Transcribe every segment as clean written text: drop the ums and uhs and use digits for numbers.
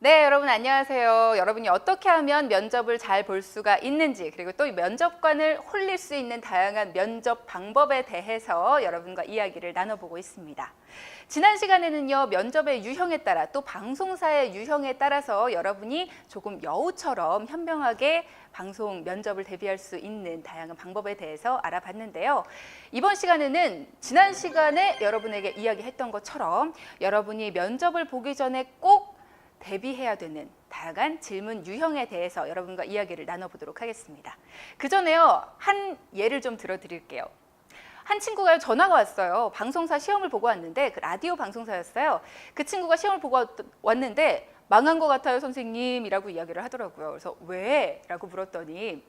네, 여러분 안녕하세요. 여러분이 어떻게 하면 면접을 잘 볼 수가 있는지, 그리고 또 면접관을 홀릴 수 있는 다양한 면접 방법에 대해서 여러분과 이야기를 나눠보고 있습니다. 지난 시간에는요, 면접의 유형에 따라 또 방송사의 유형에 따라서 여러분이 조금 여우처럼 현명하게 방송 면접을 대비할 수 있는 다양한 방법에 대해서 알아봤는데요. 이번 시간에는 지난 시간에 여러분에게 이야기했던 것처럼 여러분이 면접을 보기 전에 꼭 대비해야 되는 다양한 질문 유형에 대해서 여러분과 이야기를 나눠보도록 하겠습니다. 그 전에요, 한 예를 좀 들어드릴게요. 한 친구가 전화가 왔어요. 방송사 시험을 보고 왔는데, 그 라디오 방송사였어요. 그 친구가 시험을 보고 왔는데 망한 것 같아요, 선생님이라고 이야기를 하더라고요. 그래서 왜? 라고 물었더니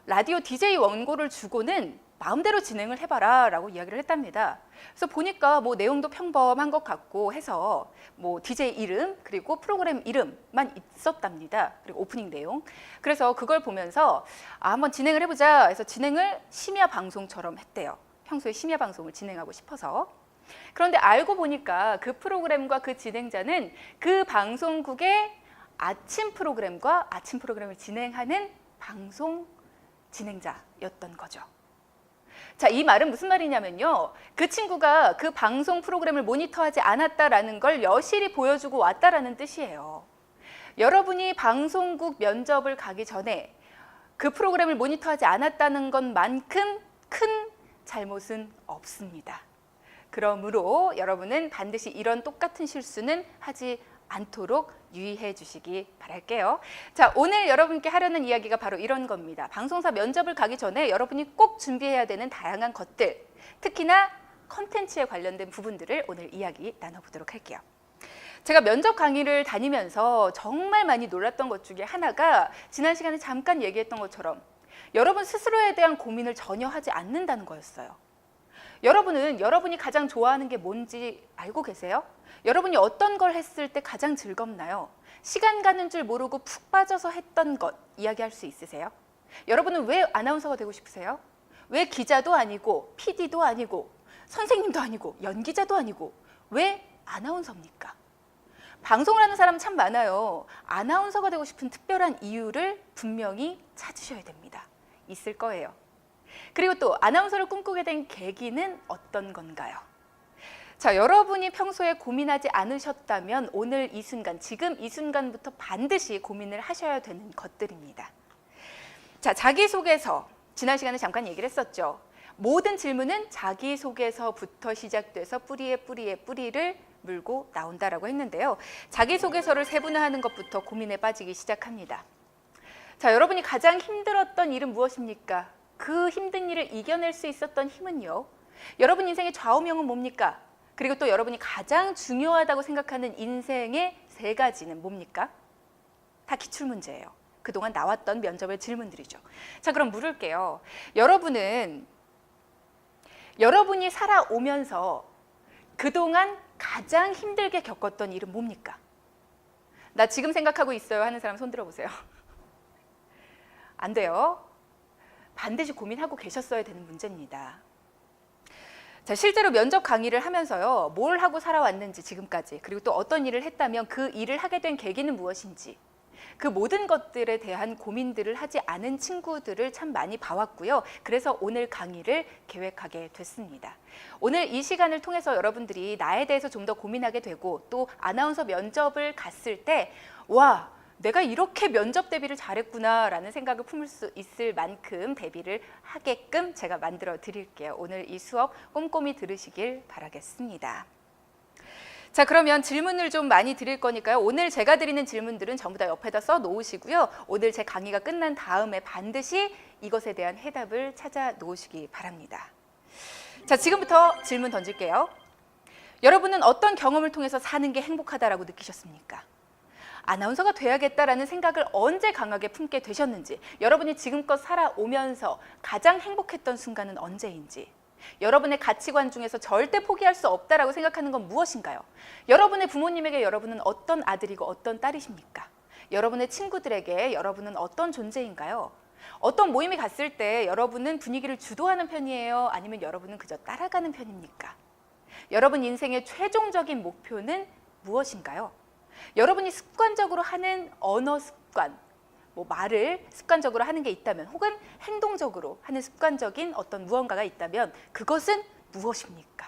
라디오 DJ 원고를 주고는 마음대로 진행을 해봐라 라고 이야기를 했답니다. 그래서 보니까 뭐 내용도 평범한 것 같고 해서 뭐 DJ 이름 그리고 프로그램 이름만 있었답니다. 그리고 오프닝 내용. 그래서 그걸 보면서 한번 진행을 해보자 해서 진행을 심야 방송처럼 했대요. 평소에 심야 방송을 진행하고 싶어서. 그런데 알고 보니까 그 프로그램과 그 진행자는 그 방송국의 아침 프로그램과 아침 프로그램을 진행하는 방송 진행자였던 거죠. 자, 이 말은 무슨 말이냐면요, 그 친구가 그 방송 프로그램을 모니터하지 않았다라는 걸 여실히 보여주고 왔다라는 뜻이에요. 여러분이 방송국 면접을 가기 전에 그 프로그램을 모니터하지 않았다는 것만큼 큰 잘못은 없습니다. 그러므로 여러분은 반드시 이런 똑같은 실수는 하지 않도록 유의해 주시기 바랄게요. 자, 오늘 여러분께 하려는 이야기가 바로 이런 겁니다. 방송사 면접을 가기 전에 여러분이 꼭 준비해야 되는 다양한 것들, 특히나 컨텐츠에 관련된 부분들을 오늘 이야기 나눠보도록 할게요. 제가 면접 강의를 다니면서 정말 많이 놀랐던 것 중에 하나가 지난 시간에 잠깐 얘기했던 것처럼 여러분 스스로에 대한 고민을 전혀 하지 않는다는 거였어요. 여러분은 여러분이 가장 좋아하는 게 뭔지 알고 계세요? 여러분이 어떤 걸 했을 때 가장 즐겁나요? 시간 가는 줄 모르고 푹 빠져서 했던 것 이야기할 수 있으세요? 여러분은 왜 아나운서가 되고 싶으세요? 왜 기자도 아니고 PD도 아니고 선생님도 아니고 연기자도 아니고 왜 아나운서입니까? 방송을 하는 사람 참 많아요. 아나운서가 되고 싶은 특별한 이유를 분명히 찾으셔야 됩니다. 있을 거예요. 그리고 또 아나운서를 꿈꾸게 된 계기는 어떤 건가요? 자, 여러분이 평소에 고민하지 않으셨다면 오늘 이 순간, 지금 이 순간부터 반드시 고민을 하셔야 되는 것들입니다. 자, 자기소개서. 지난 시간에 잠깐 얘기를 했었죠. 모든 질문은 자기소개서부터 시작돼서 뿌리를 물고 나온다라고 했는데요. 자기소개서를 세분화하는 것부터 고민에 빠지기 시작합니다. 자, 여러분이 가장 힘들었던 일은 무엇입니까? 그 힘든 일을 이겨낼 수 있었던 힘은요. 여러분 인생의 좌우명은 뭡니까? 그리고 또 여러분이 가장 중요하다고 생각하는 인생의 세 가지는 뭡니까? 다 기출문제예요. 그동안 나왔던 면접의 질문들이죠. 자, 그럼 물을게요. 여러분은 여러분이 살아오면서 그동안 가장 힘들게 겪었던 일은 뭡니까? 나 지금 생각하고 있어요 하는 사람 손 들어보세요. 안 돼요. 반드시 고민하고 계셨어야 되는 문제입니다. 자, 실제로 면접 강의를 하면서요, 뭘 하고 살아왔는지 지금까지, 그리고 또 어떤 일을 했다면 그 일을 하게 된 계기는 무엇인지, 그 모든 것들에 대한 고민들을 하지 않은 친구들을 참 많이 봐왔고요. 그래서 오늘 강의를 계획하게 됐습니다. 오늘 이 시간을 통해서 여러분들이 나에 대해서 좀 더 고민하게 되고 또 아나운서 면접을 갔을 때 와, 내가 이렇게 면접 대비를 잘했구나 라는 생각을 품을 수 있을 만큼 대비를 하게끔 제가 만들어 드릴게요. 오늘 이 수업 꼼꼼히 들으시길 바라겠습니다. 자, 그러면 질문을 좀 많이 드릴 거니까요. 오늘 제가 드리는 질문들은 전부 다 옆에다 써 놓으시고요. 오늘 제 강의가 끝난 다음에 반드시 이것에 대한 해답을 찾아 놓으시기 바랍니다. 자, 지금부터 질문 던질게요. 여러분은 어떤 경험을 통해서 사는 게 행복하다라고 느끼셨습니까? 아나운서가 돼야겠다라는 생각을 언제 강하게 품게 되셨는지, 여러분이 지금껏 살아오면서 가장 행복했던 순간은 언제인지, 여러분의 가치관 중에서 절대 포기할 수 없다라고 생각하는 건 무엇인가요? 여러분의 부모님에게 여러분은 어떤 아들이고 어떤 딸이십니까? 여러분의 친구들에게 여러분은 어떤 존재인가요? 어떤 모임에 갔을 때 여러분은 분위기를 주도하는 편이에요? 아니면 여러분은 그저 따라가는 편입니까? 여러분 인생의 최종적인 목표는 무엇인가요? 여러분이 습관적으로 하는 언어 습관, 뭐 말을 습관적으로 하는 게 있다면 혹은 행동적으로 하는 습관적인 어떤 무언가가 있다면 그것은 무엇입니까?